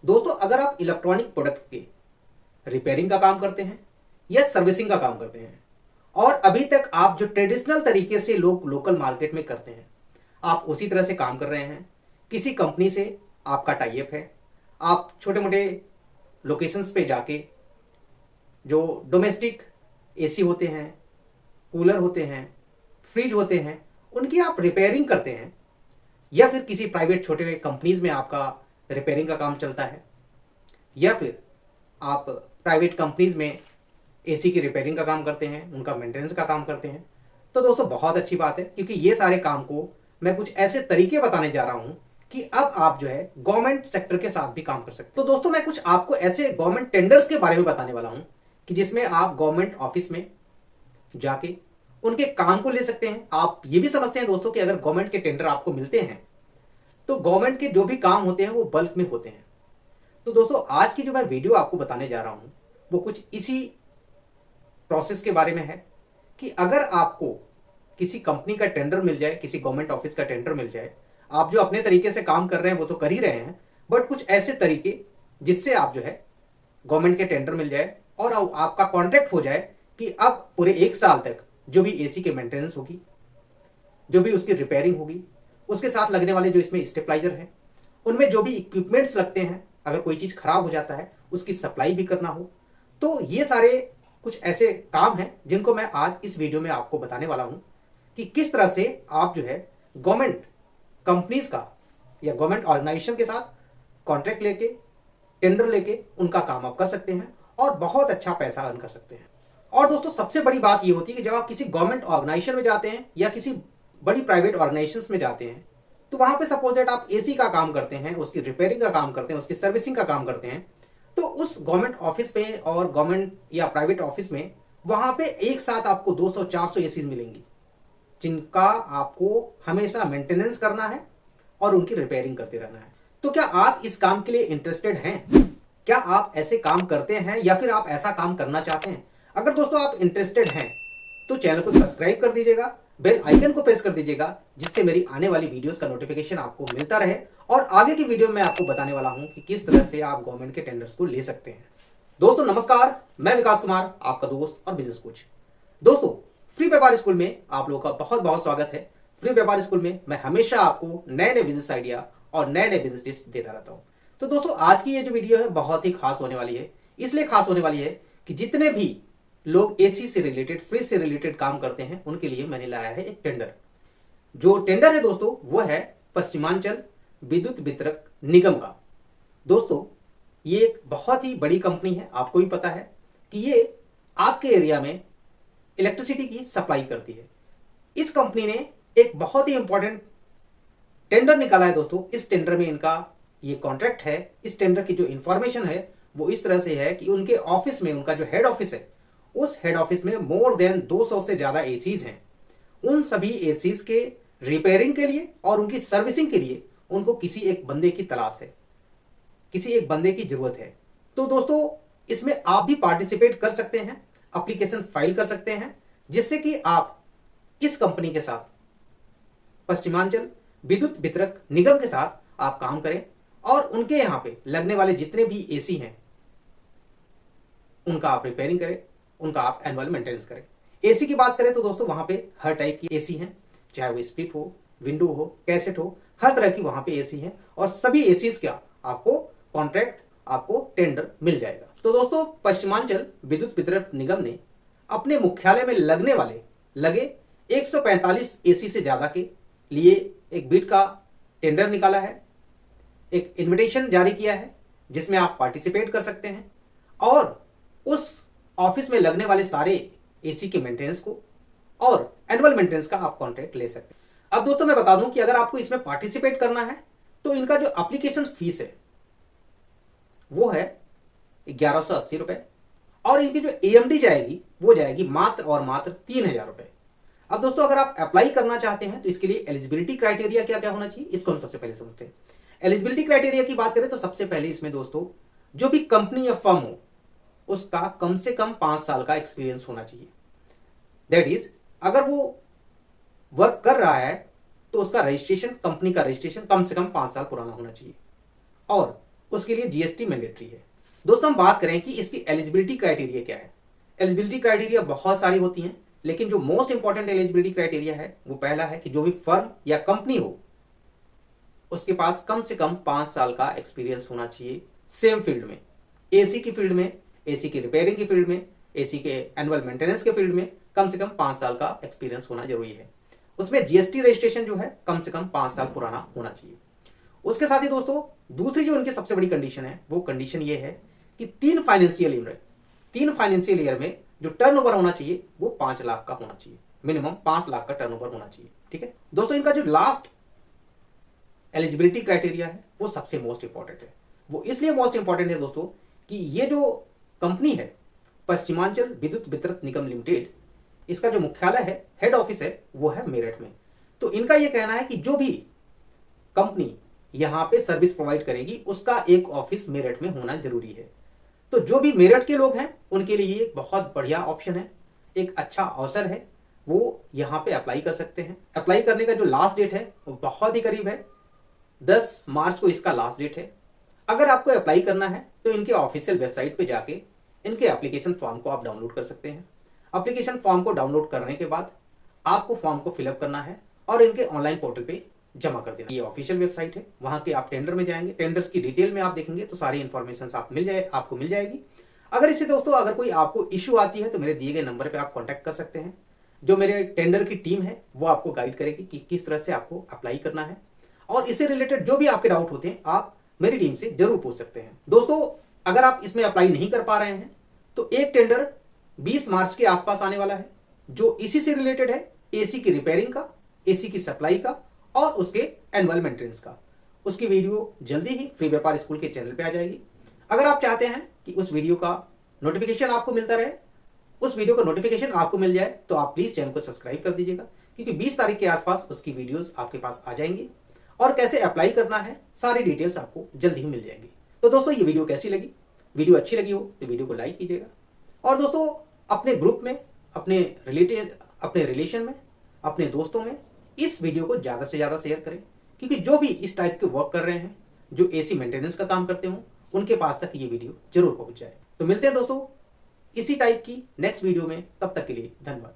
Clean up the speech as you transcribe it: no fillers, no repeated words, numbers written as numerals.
दोस्तों, अगर आप इलेक्ट्रॉनिक प्रोडक्ट के रिपेयरिंग का काम करते हैं या सर्विसिंग का काम करते हैं और अभी तक आप जो ट्रेडिशनल तरीके से लोग लोकल मार्केट में करते हैं आप उसी तरह से काम कर रहे हैं, किसी कंपनी से आपका टाई अप है, आप छोटे मोटे लोकेशंस पे जाके जो डोमेस्टिक एसी होते हैं, कूलर होते हैं, फ्रिज होते हैं, उनकी आप रिपेयरिंग करते हैं, या फिर किसी प्राइवेट छोटे कंपनीज में आपका रिपेयरिंग का काम चलता है, या फिर आप प्राइवेट कंपनीज में एसी की रिपेयरिंग का काम करते हैं, उनका मेंटेनेंस का काम करते हैं, तो दोस्तों बहुत अच्छी बात है, क्योंकि ये सारे काम को मैं कुछ ऐसे तरीके बताने जा रहा हूं कि अब आप जो है गवर्नमेंट सेक्टर के साथ भी काम कर सकते हैं। तो दोस्तों, मैं कुछ आपको ऐसे गवर्नमेंट टेंडर्स के बारे में बताने वाला हूं कि जिसमें आप गवर्नमेंट ऑफिस में जाके उनके काम को ले सकते हैं। आप ये भी समझते हैं दोस्तों कि अगर गवर्नमेंट के टेंडर आपको मिलते हैं तो गवर्नमेंट के जो भी काम होते हैं वो बल्क में होते हैं। तो दोस्तों, आज की जो मैं वीडियो आपको बताने जा रहा हूं वो कुछ इसी प्रोसेस के बारे में है कि अगर आपको किसी कंपनी का टेंडर मिल जाए, किसी गवर्नमेंट ऑफिस का टेंडर मिल जाए, आप जो अपने तरीके से काम कर रहे हैं वो तो कर ही रहे हैं, बट कुछ ऐसे तरीके जिससे आप जो है गवर्नमेंट के टेंडर मिल जाए और आपका कॉन्ट्रैक्ट हो जाए कि अब पूरे 1 साल तक जो भी एसी के मेंटेनेंस होगी, जो भी उसकी रिपेयरिंग होगी, उसके साथ लगने वाले जो इसमें स्टेबलाइजर है, उनमें जो भी इक्विपमेंट्स लगते हैं, अगर कोई चीज़ खराब हो जाता है उसकी सप्लाई भी करना हो, तो ये सारे कुछ ऐसे काम हैं जिनको मैं आज इस वीडियो में आपको बताने वाला हूं कि किस तरह से आप जो है गवर्नमेंट कंपनीज का या गवर्नमेंट ऑर्गेनाइजेशन के साथ कॉन्ट्रैक्ट लेके, टेंडर लेके उनका काम आप कर सकते हैं और बहुत अच्छा पैसा अर्न कर सकते हैं। और दोस्तों, सबसे बड़ी बात ये होती है कि जब आप किसी गवर्नमेंट ऑर्गेनाइजेशन में जाते हैं या किसी बड़ी प्राइवेट ऑर्गेनाइजेशंस में जाते हैं तो वहां पे सपोज दैट आप एसी का काम करते हैं, उसकी रिपेयरिंग का काम करते हैं, उसकी सर्विसिंग का काम करते हैं, तो उस गवर्नमेंट ऑफिस में और गवर्नमेंट या प्राइवेट ऑफिस में वहां पे एक साथ आपको 200-400 एसी मिलेंगी जिनका आपको हमेशा मेंटेनेंस करना है और उनकी रिपेयरिंग करते रहना है। तो क्या आप इस काम के लिए इंटरेस्टेड हैं? क्या आप ऐसे काम करते हैं या फिर आप ऐसा काम करना चाहते हैं? अगर दोस्तों आप इंटरेस्टेड हैं तो चैनल को सब्सक्राइब कर दीजिएगा, बेल आइकन को प्रेस कर दीजिएगा, जिससे मेरी आने वाली वीडियोस का नोटिफिकेशन आपको मिलता रहे और आगे की वीडियो में आपको बताने वाला हूं कि किस तरह से आप गवर्नमेंट के टेंडर्स को ले सकते हैं। दोस्तों नमस्कार, मैं विकास कुमार, आपका दोस्त और बिजनेस कोच। दोस्तों, फ्री व्यापार स्कूल में आप लोगों का बहुत बहुत स्वागत है। फ्री व्यापार स्कूल में मैं हमेशा आपको नए नए बिजनेस आइडिया और नए नए बिजनेस टिप्स देता रहता हूं। तो दोस्तों, आज की ये जो वीडियो है बहुत ही खास होने वाली है। इसलिए खास होने वाली है कि जितने भी लोग एसी से रिलेटेड, फ्रिज से रिलेटेड काम करते हैं उनके लिए मैंने लाया है एक टेंडर। जो टेंडर है दोस्तों वो है पश्चिमांचल विद्युत वितरक निगम का। दोस्तों, ये एक बहुत ही बड़ी कंपनी है, आपको भी पता है कि ये आपके एरिया में इलेक्ट्रिसिटी की सप्लाई करती है। इस कंपनी ने एक बहुत ही इंपॉर्टेंट टेंडर निकाला है दोस्तों। इस टेंडर में इनका ये कॉन्ट्रैक्ट है। इस टेंडर की जो इंफॉर्मेशन है वो इस तरह से है कि उनके ऑफिस में, उनका जो हेड ऑफिस है, उस हेड ऑफिस में मोर देन 200 से ज्यादा एसीज हैं। उन सभी एसीज के रिपेयरिंग के लिए और उनकी सर्विसिंग के लिए उनको किसी एक बंदे की तलाश है, किसी एक बंदे की जरूरत है। तो दोस्तों, इसमें आप भी पार्टिसिपेट कर सकते हैं, एप्लीकेशन फाइल कर सकते हैं, जिससे कि आप इस कंपनी के साथ, पश्चिमांचल विद्युत वितरक निगम के साथ आप काम करें और उनके यहां पे लगने वाले जितने भी एसी हैं उनका आप रिपेयरिंग करें, उनका आप एनुअल मेंटेनेंस करें। एसी की बात करें तो दोस्तों वहां पे हर टाइप की एसी हैं, चाहे वो स्प्लिट हो, विंडो हो, कैसेट हो, हर तरह की वहां पे एसी हैं और सभी एसीज का आपको कॉन्ट्रैक्ट, आपको टेंडर मिल जाएगा। तो दोस्तों, पश्चिमांचल विद्युत वितरण निगम ने अपने मुख्यालय में लगे 145 एसी से ज्यादा के लिए एक बिड का टेंडर निकाला है, एक इन्विटेशन जारी किया है जिसमें आप पार्टिसिपेट कर सकते हैं और उस ऑफिस में लगने वाले सारे एसी के मेंटेनेंस को और एनुअल मेंटेनेंस का आप कॉन्ट्रैक्ट ले सकते हैं। अब दोस्तों मैं बता दूं कि अगर आपको इसमें पार्टिसिपेट करना है तो इनका जो एप्लीकेशन फीस है वो है 1180 रुपए और इनकी जो एएमडी जाएगी वो जाएगी मात्र और मात्र 3000 रुपए। अब दोस्तों, अगर आप अप्लाई करना चाहते हैं तो इसके लिए एलिजिबिलिटी क्राइटेरिया क्या क्या होना चाहिए इसको हम सबसे पहले समझते हैं। एलिजिबिलिटी क्राइटेरिया की बात करें तो सबसे पहले इसमें दोस्तों जो भी कंपनी या फर्म हो उसका कम से कम 5 साल का एक्सपीरियंस होना चाहिए। दैट इज, अगर वो वर्क कर रहा है तो उसका रजिस्ट्रेशन, कंपनी का रजिस्ट्रेशन कम से कम 5 साल पुराना होना चाहिए और उसके लिए जीएसटी मैंडेटरी है। दोस्तों हम बात करें कि इसकी एलिजिबिलिटी क्राइटेरिया क्या है। एलिजिबिलिटी क्राइटेरिया बहुत सारी होती हैं, लेकिन जो मोस्ट इंपॉर्टेंट एलिजिबिलिटी क्राइटेरिया है वो पहला है कि जो भी फर्म या कंपनी हो उसके पास कम से कम 5 साल का एक्सपीरियंस होना चाहिए सेम फील्ड में, एसी की फील्ड में, एसी की रिपेयरिंग की फील्ड में, एसी के एनुअल मेंटेनेंस के फील्ड में कम से कम 5 साल का एक्सपीरियंस होना जरूरी है। उसमें जीएसटी रजिस्ट्रेशन जो है कम से कम 5 साल पुराना होना चाहिए। उसके साथ ही दोस्तों दूसरी जो उनकी सबसे बड़ी कंडीशन है वो कंडीशन ये है कि 3 फाइनेंशियल ईयर में जो टर्नओवर होना चाहिए वो 5 लाख का होना चाहिए, मिनिमम 5 लाख का टर्नओवर होना चाहिए। ठीक है दोस्तों, इनका जो लास्ट एलिजिबिलिटी क्राइटेरिया है वो सबसे मोस्ट इंपॉर्टेंट है। वो इसलिए मोस्ट इंपॉर्टेंट है दोस्तों कि ये जो कंपनी है पश्चिमांचल विद्युत वितरण निगम लिमिटेड, इसका जो मुख्यालय है, हेड ऑफिस है, वो है मेरठ में। तो इनका ये कहना है कि जो भी कंपनी यहां पे सर्विस प्रोवाइड करेगी उसका एक ऑफिस मेरठ में होना जरूरी है। तो जो भी मेरठ के लोग हैं उनके लिए ये एक बहुत बढ़िया ऑप्शन है, एक अच्छा अवसर है, वो यहां पे अप्लाई कर सकते हैं। अप्लाई करने का जो लास्ट डेट है वो बहुत ही करीब है, 10 मार्च को इसका लास्ट डेट है। अगर आपको अप्लाई करना है तो इनके ऑफिशियल वेबसाइट पे जाके इनके एप्लीकेशन फॉर्म को आप डाउनलोड कर सकते हैं। एप्लीकेशन फॉर्म को डाउनलोड करने के बाद आपको फॉर्म को फिलअप करना है और इनके ऑनलाइन पोर्टल पे जमा कर देना। ये ऑफिशियल वेबसाइट है, वहां के आप टेंडर में जाएंगे, टेंडर्स की डिटेल में आप देखेंगे तो सारी इन्फॉर्मेशन आपको मिल जाएगी। अगर इससे दोस्तों अगर कोई आपको इश्यू आती है तो मेरे दिए गए नंबर पे आप कांटेक्ट कर सकते हैं। जो मेरे टेंडर की टीम है वो आपको गाइड करेगी कि किस तरह से आपको अप्लाई करना है, और इससे रिलेटेड जो भी आपके डाउट होते हैं आप मेरी टीम से जरूर पूछ सकते हैं। दोस्तों अगर आप इसमें अप्लाई नहीं कर पा रहे हैं तो एक टेंडर 20 मार्च के आसपास आने वाला है जो इसी से रिलेटेड है, एसी की रिपेयरिंग का, एसी की सप्लाई का और उसके एनुअल मेंटेनेंस का। उसकी वीडियो जल्दी ही फ्री व्यापार स्कूल के चैनल पे आ जाएगी। अगर आप चाहते हैं कि उस वीडियो का नोटिफिकेशन आपको मिलता रहे, उस वीडियो का नोटिफिकेशन आपको मिल जाए, तो आप प्लीज चैनल को सब्सक्राइब कर दीजिएगा, क्योंकि 20 तारीख के आसपास उसकी वीडियोस आपके पास आ जाएंगी और कैसे अप्लाई करना है सारी डिटेल्स आपको जल्द ही मिल जाएंगी। तो दोस्तों ये वीडियो कैसी लगी? वीडियो अच्छी लगी हो तो वीडियो को लाइक कीजिएगा, और दोस्तों अपने ग्रुप में, अपने रिलेशन में, अपने दोस्तों में इस वीडियो को ज़्यादा से ज़्यादा शेयर करें, क्योंकि जो भी इस टाइप के वर्क कर रहे हैं, जो एसी मेंटेनेंस का काम करते हो, उनके पास तक ये वीडियो जरूर पहुंच जाए। तो मिलते हैं दोस्तों इसी टाइप की नेक्स्ट वीडियो में, तब तक के लिए धन्यवाद।